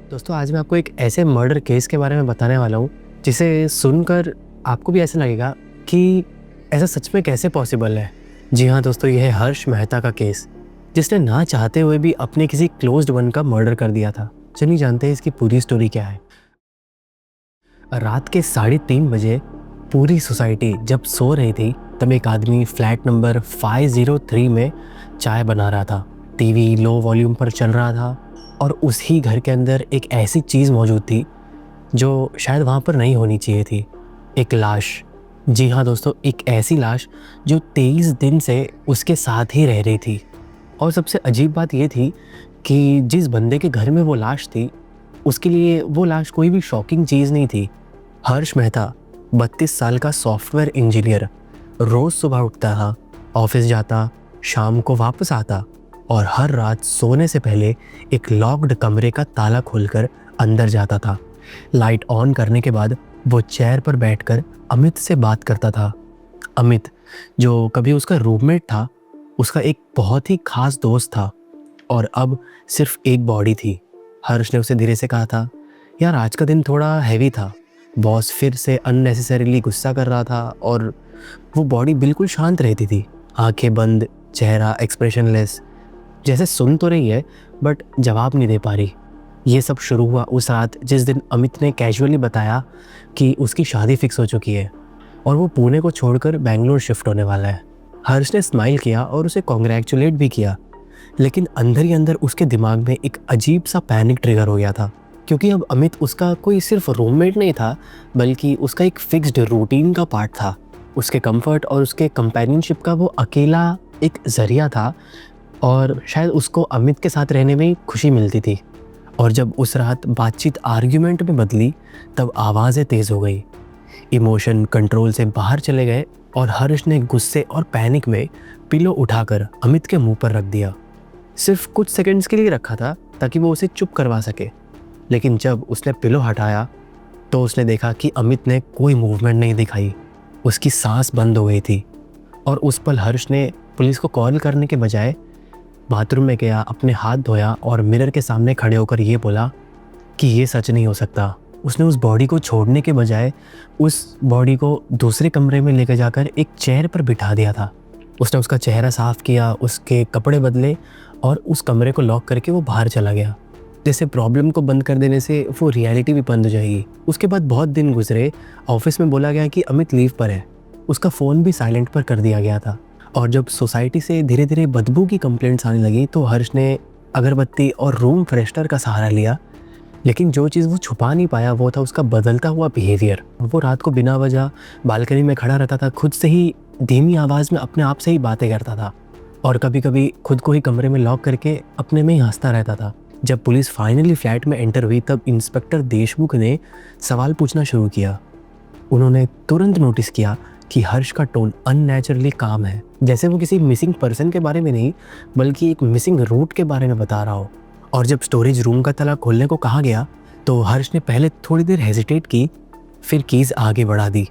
दोस्तों आज मैं आपको एक ऐसे मर्डर केस के बारे में बताने वाला हूँ जिसे सुनकर आपको भी ऐसा लगेगा कि ऐसा सच में कैसे पॉसिबल है। जी हाँ दोस्तों, यह है हर्ष मेहता का केस, जिसने ना चाहते हुए भी अपने किसी क्लोज्ड वन का मर्डर कर दिया था। चलिए जानते हैं इसकी पूरी स्टोरी क्या है। रात के 3:30 बजे पूरी सोसाइटी जब सो रही थी तब एक आदमी फ्लैट नंबर 503 में चाय बना रहा था। टीवी लो वॉल्यूम पर चल रहा था और उसी घर के अंदर एक ऐसी चीज़ मौजूद थी जो शायद वहाँ पर नहीं होनी चाहिए थी। एक लाश। जी हाँ दोस्तों, एक ऐसी लाश जो 23 दिन से उसके साथ ही रह रही थी। और सबसे अजीब बात ये थी कि जिस बंदे के घर में वो लाश थी उसके लिए वो लाश कोई भी शॉकिंग चीज़ नहीं थी। हर्ष मेहता 32 साल का सॉफ्टवेयर इंजीनियर रोज़ सुबह उठता था, ऑफिस जाता, शाम को वापस आता और हर रात सोने से पहले एक लॉक्ड कमरे का ताला खोलकर अंदर जाता था। लाइट ऑन करने के बाद वो चेयर पर बैठकर अमित से बात करता था। अमित, जो कभी उसका रूममेट था, उसका एक बहुत ही खास दोस्त था और अब सिर्फ एक बॉडी थी। हर्ष ने उसे धीरे से कहा था, यार आज का दिन थोड़ा हैवी था। बॉस फिर से अननेसेसरीली गुस्सा कर रहा था और वो बॉडी बिल्कुल शांत रहती थी, आंखें बंद, चेहरा एक्सप्रेशनलेस, जैसे सुन तो रही है बट जवाब नहीं दे पा रही। ये सब शुरू हुआ उस रात जिस दिन अमित ने कैजुअली बताया कि उसकी शादी फिक्स हो चुकी है और वो पुणे को छोड़कर बेंगलोर शिफ्ट होने वाला है। हर्ष ने स्माइल किया और उसे कॉन्ग्रेचुलेट भी किया, लेकिन अंदर ही अंदर उसके दिमाग में एक अजीब सा पैनिक ट्रिगर हो गया था, क्योंकि अब अमित उसका कोई सिर्फ रूममेट नहीं था बल्कि उसका एक फिक्स्ड रूटीन का पार्ट था। उसके कंफर्ट और उसके कंपेनियनशिप का वो अकेला एक जरिया था और शायद उसको अमित के साथ रहने में खुशी मिलती थी। और जब उस रात बातचीत आर्ग्यूमेंट में बदली तब आवाज़ें तेज़ हो गई, इमोशन कंट्रोल से बाहर चले गए और हर्ष ने गुस्से और पैनिक में पिलो उठाकर अमित के मुंह पर रख दिया। सिर्फ कुछ सेकंड्स के लिए रखा था ताकि वो उसे चुप करवा सके, लेकिन जब उसने पिलो हटाया तो उसने देखा कि अमित ने कोई मूवमेंट नहीं दिखाई। उसकी सांस बंद हो गई थी और उस पल हर्ष ने पुलिस को कॉल करने के बजाय बाथरूम में गया, अपने हाथ धोया और मिरर के सामने खड़े होकर ये बोला कि ये सच नहीं हो सकता। उसने उस बॉडी को छोड़ने के बजाय उस बॉडी को दूसरे कमरे में लेकर जाकर एक चेयर पर बिठा दिया था। उसने उसका चेहरा साफ़ किया, उसके कपड़े बदले और उस कमरे को लॉक करके वो बाहर चला गया। जैसे प्रॉब्लम को बंद कर देने से वो रियलिटी भी बंद हो जाएगी। उसके बाद बहुत दिन गुजरे, ऑफिस में बोला गया कि अमित लीव पर है। उसका फ़ोन भी साइलेंट पर कर दिया गया था और जब सोसाइटी से धीरे धीरे बदबू की कंप्लेंट्स आने लगी तो हर्ष ने अगरबत्ती और रूम फ्रेशनर का सहारा लिया, लेकिन जो चीज़ वो छुपा नहीं पाया वो था उसका बदलता हुआ बिहेवियर। वो रात को बिना वजह बालकनी में खड़ा रहता था, खुद से ही धीमी आवाज़ में अपने आप से ही बातें करता था और कभी कभी खुद को ही कमरे में लॉक करके अपने में ही हंसता रहता था। जब पुलिस फाइनली फ्लैट में एंटर हुई तब इंस्पेक्टर देशमुख ने सवाल पूछना शुरू किया। उन्होंने तुरंत नोटिस किया कि हर्ष का टोन अननेचुरली काम है, जैसे वो किसी मिसिंग पर्सन के बारे में नहीं बल्कि एक मिसिंग रूट के बारे में बता रहा हो। और जब स्टोरेज रूम का ताला खोलने को कहा गया तो हर्ष ने पहले थोड़ी देर हेजिटेट की, फिर कीज़ आगे बढ़ा दी।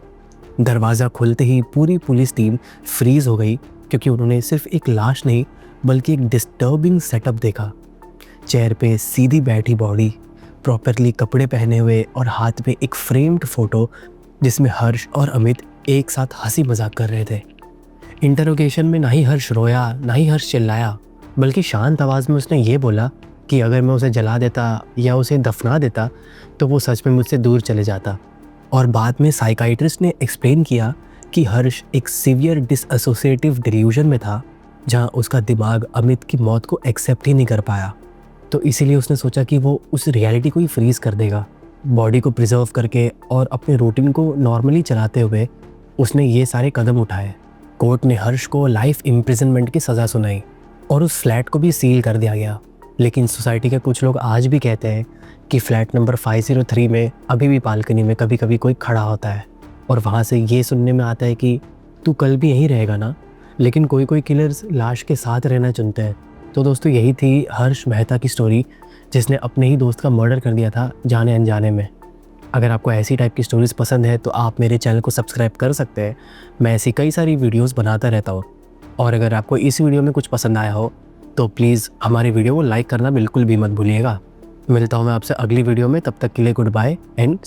दरवाज़ा खुलते ही पूरी पुलिस टीम फ्रीज हो गई, क्योंकि उन्होंने सिर्फ एक लाश नहीं बल्कि एक डिस्टर्बिंग सेटअप देखा। चेयर पे सीधी बैठी बॉडी, प्रॉपरली कपड़े पहने हुए और हाथ में एक फ्रेम्ड फोटो जिसमें हर्ष और अमित एक साथ हंसी मजाक कर रहे थे। इंटरोगेशन में ना ही हर्ष रोया ना ही हर्ष चिल्लाया, बल्कि शांत आवाज़ में उसने ये बोला कि अगर मैं उसे जला देता या उसे दफना देता तो वो सच में मुझसे दूर चले जाता। और बाद में साइकाइट्रिस्ट ने एक्सप्लेन किया कि हर्ष एक सीवियर डिसएसोसिएटिव डिल्यूजन में था, जहाँ उसका दिमाग अमित की मौत को एक्सेप्ट ही नहीं कर पाया। तो इसीलिए उसने सोचा कि वो उस रियलिटी को ही फ्रीज कर देगा। बॉडी को प्रिजर्व करके और अपने रूटीन को नॉर्मली चलाते हुए उसने ये सारे कदम उठाए। कोर्ट ने हर्ष को लाइफ इम्प्रिजनमेंट की सज़ा सुनाई और उस फ्लैट को भी सील कर दिया गया। लेकिन सोसाइटी के कुछ लोग आज भी कहते हैं कि फ्लैट नंबर 503 में अभी भी बालकनी में कभी कभी कोई खड़ा होता है और वहाँ से ये सुनने में आता है कि तू कल भी यहीं रहेगा ना। लेकिन कोई कोई किलर्स लाश के साथ रहना चुनते हैं। तो दोस्तों यही थी हर्ष मेहता की स्टोरी, जिसने अपने ही दोस्त का मर्डर कर दिया था जाने अनजाने में। अगर आपको ऐसी टाइप की स्टोरीज़ पसंद है तो आप मेरे चैनल को सब्सक्राइब कर सकते हैं। मैं ऐसी कई सारी वीडियोस बनाता रहता हूँ। और अगर आपको इस वीडियो में कुछ पसंद आया हो तो प्लीज़ हमारी वीडियो को लाइक करना बिल्कुल भी मत भूलिएगा। मिलता हूँ मैं आपसे अगली वीडियो में, तब तक के लिए गुड बाय एंड